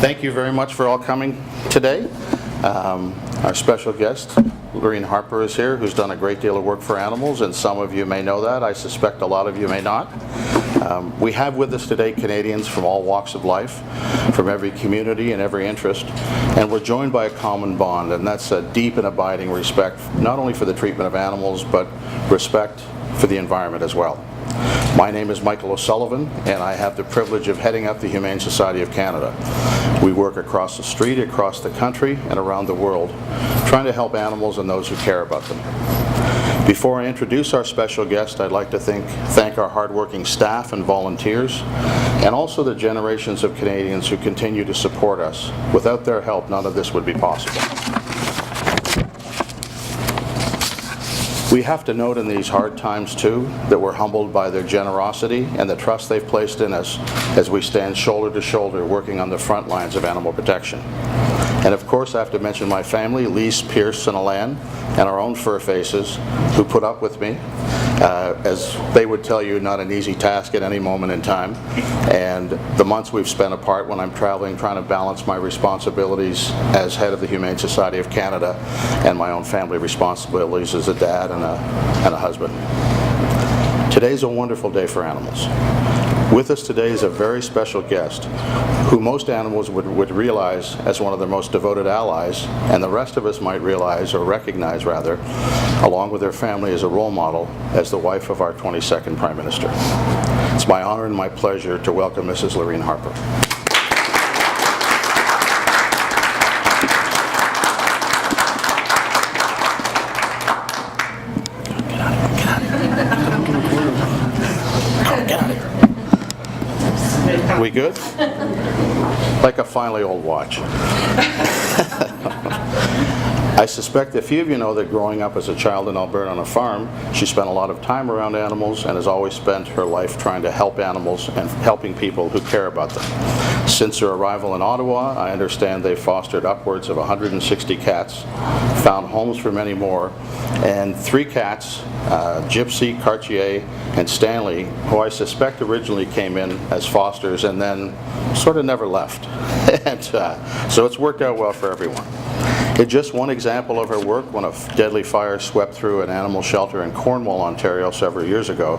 Thank you very much for all coming today. Our special guest, Laureen Harper, is here, who's done a great deal of work for animals, and some of you may know that. I suspect a lot of you may not. We have with us today Canadians from all walks of life, from every community and every interest, and we're joined by a common bond, and that's a deep and abiding respect, not only for the treatment of animals, but respect for the environment as well. My name is Michael O'Sullivan, and I have the privilege of heading up the Humane Society of Canada. We work across the street, across the country, and around the world, trying to help animals and those who care about them. Before I introduce our special guest, I'd like to thank our hardworking staff and volunteers, and also the generations of Canadians who continue to support us. Without their help, none of this would be possible. We have to note in these hard times, too, that we're humbled by their generosity and the trust they've placed in us as we stand shoulder to shoulder working on the front lines of animal protection. And of course, I have to mention my family, Lise, Pierce, and Alan, and our own fur faces, who put up with me. As they would tell you, not an easy task at any moment in time. And the months we've spent apart when I'm traveling, trying to balance my responsibilities as head of the Humane Society of Canada and my own family responsibilities as a dad and a husband. Today's a wonderful day for animals. With us today is a very special guest who most animals would realize as one of their most devoted allies, and the rest of us might realize, or recognize rather, along with their family as a role model, as the wife of our 22nd Prime Minister. It's my honor and my pleasure to welcome Mrs. Laureen Harper. We good? Like a finely old watch. I suspect a few of you know that growing up as a child in Alberta on a farm, she spent a lot of time around animals and has always spent her life trying to help animals and helping people who care about them. Since her arrival in Ottawa, I understand they've fostered upwards of 160 cats, found homes for many more, and 3 cats, Gypsy, Cartier, and Stanley, who I suspect originally came in as fosters and then sort of never left. And so it's worked out well for everyone. It's just one example of her work. When a deadly fire swept through an animal shelter in Cornwall, Ontario several years ago,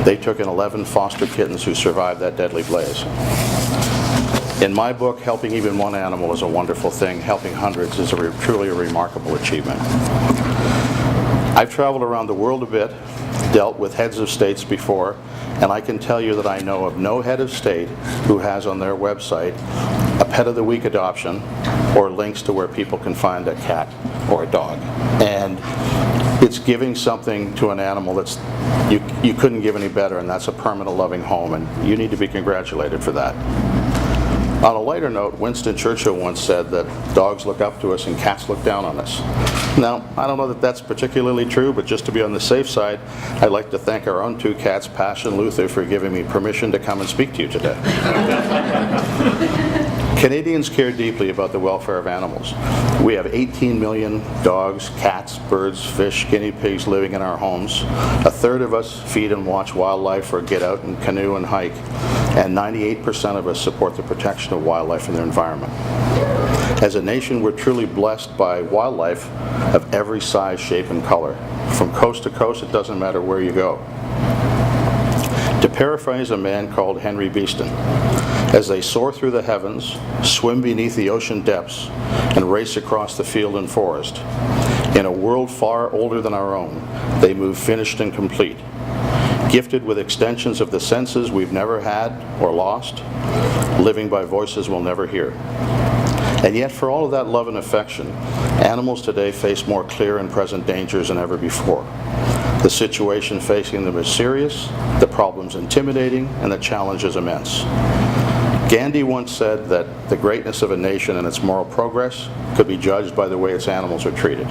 they took in 11 foster kittens who survived that deadly blaze. In my book, helping even one animal is a wonderful thing. Helping hundreds is truly a remarkable achievement. I've traveled around the world a bit, dealt with heads of states before, and I can tell you that I know of no head of state who has on their website a Pet of the Week adoption or links to where people can find a cat or a dog. And it's giving something to an animal that's you couldn't give any better, and that's a permanent loving home, and you need to be congratulated for that. On a lighter note, Winston Churchill once said that dogs look up to us and cats look down on us. Now, I don't know that that's particularly true, but just to be on the safe side, I'd like to thank our own 2 cats, Pash and Luther, for giving me permission to come and speak to you today. Canadians care deeply about the welfare of animals. We have 18 million dogs, cats, birds, fish, guinea pigs living in our homes. A third of us feed and watch wildlife or get out and canoe and hike. And 98% of us support the protection of wildlife and their environment. As a nation, we're truly blessed by wildlife of every size, shape, and color. From coast to coast, it doesn't matter where you go. To paraphrase a man called Henry Beeston, as they soar through the heavens, swim beneath the ocean depths, and race across the field and forest, in a world far older than our own, they move finished and complete, gifted with extensions of the senses we've never had or lost, living by voices we'll never hear. And yet, for all of that love and affection, animals today face more clear and present dangers than ever before. The situation facing them is serious, the problem's intimidating, and the challenge is immense. Gandhi once said that the greatness of a nation and its moral progress could be judged by the way its animals are treated.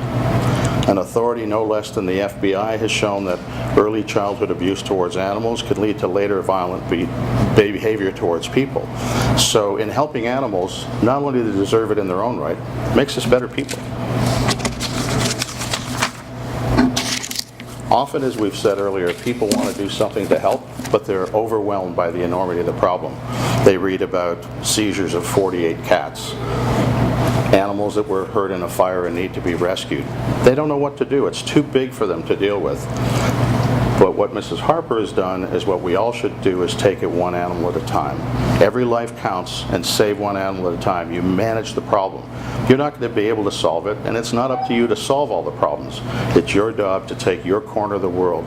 An authority no less than the FBI has shown that early childhood abuse towards animals could lead to later violent behavior towards people. So in helping animals, not only do they deserve it in their own right, it makes us better people. Often, as we've said earlier, people want to do something to help, but they're overwhelmed by the enormity of the problem. They read about seizures of 48 cats, animals that were hurt in a fire and need to be rescued. They don't know what to do. It's too big for them to deal with. But what Mrs. Harper has done is what we all should do, is take it one animal at a time. Every life counts, and save one animal at a time. You manage the problem. You're not going to be able to solve it, and it's not up to you to solve all the problems. It's your job to take your corner of the world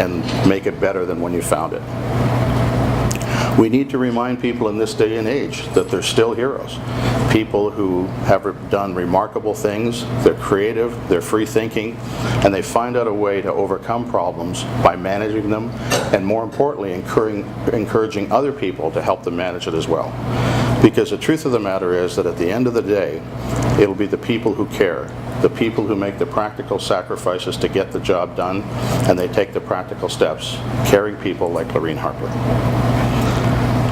and make it better than when you found it. We need to remind people in this day and age that they're still heroes. People who have done remarkable things, they're creative, they're free-thinking, and they find out a way to overcome problems by managing them, and more importantly, encouraging other people to help them manage it as well. Because the truth of the matter is that at the end of the day, it'll be the people who care, the people who make the practical sacrifices to get the job done, and they take the practical steps, caring people like Laureen Harper.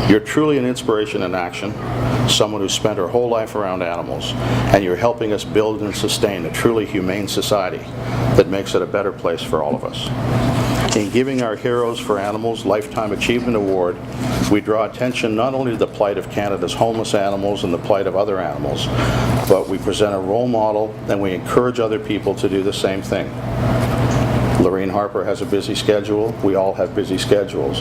You're truly an inspiration in action, someone who spent her whole life around animals, and you're helping us build and sustain a truly humane society that makes it a better place for all of us. In giving our Heroes for Animals Lifetime Achievement Award, we draw attention not only to the plight of Canada's homeless animals and the plight of other animals, but we present a role model and we encourage other people to do the same thing. Laureen Harper has a busy schedule, we all have busy schedules,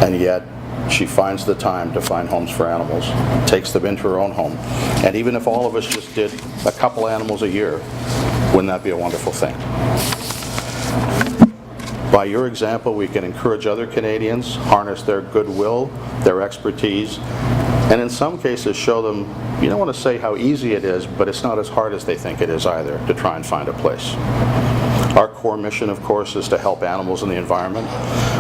and yet she finds the time to find homes for animals, takes them into her own home. And even if all of us just did a couple animals a year, wouldn't that be a wonderful thing? By your example, we can encourage other Canadians, harness their goodwill, their expertise, and in some cases show them, you don't want to say how easy it is, but it's not as hard as they think it is either, to try and find a place. Our core mission, of course, is to help animals and the environment.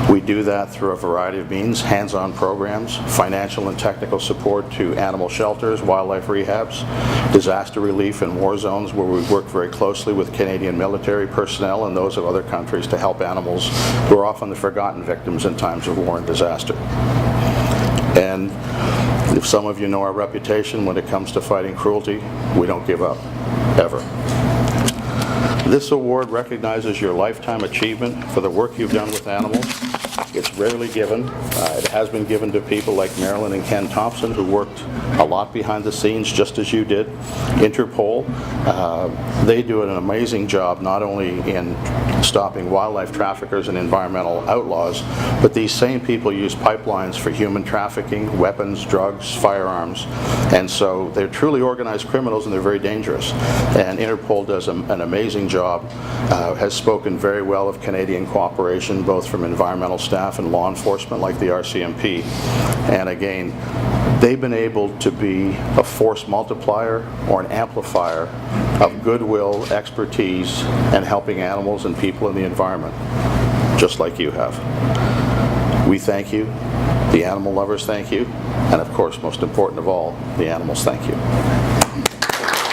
We do that through a variety of means: hands-on programs, financial and technical support to animal shelters, wildlife rehabs, disaster relief in war zones, where we work very closely with Canadian military personnel and those of other countries to help animals who are often the forgotten victims in times of war and disaster. And if some of you know our reputation when it comes to fighting cruelty, we don't give up, ever. This award recognizes your lifetime achievement for the work you've done with animals. It's rarely given. It has been given to people like Marilyn and Ken Thompson, who worked a lot behind the scenes, just as you did. Interpol, they do an amazing job not only in stopping wildlife traffickers and environmental outlaws, but these same people use pipelines for human trafficking, weapons, drugs, firearms, and so they're truly organized criminals and they're very dangerous. And Interpol does an amazing job, has spoken very well of Canadian cooperation, both from environmental staff and law enforcement like the RCMP. And again, they've been able to be a force multiplier or an amplifier of goodwill, expertise, and helping animals and people in the environment, just like you have. We thank you, the animal lovers thank you, and of course, most important of all, the animals thank you.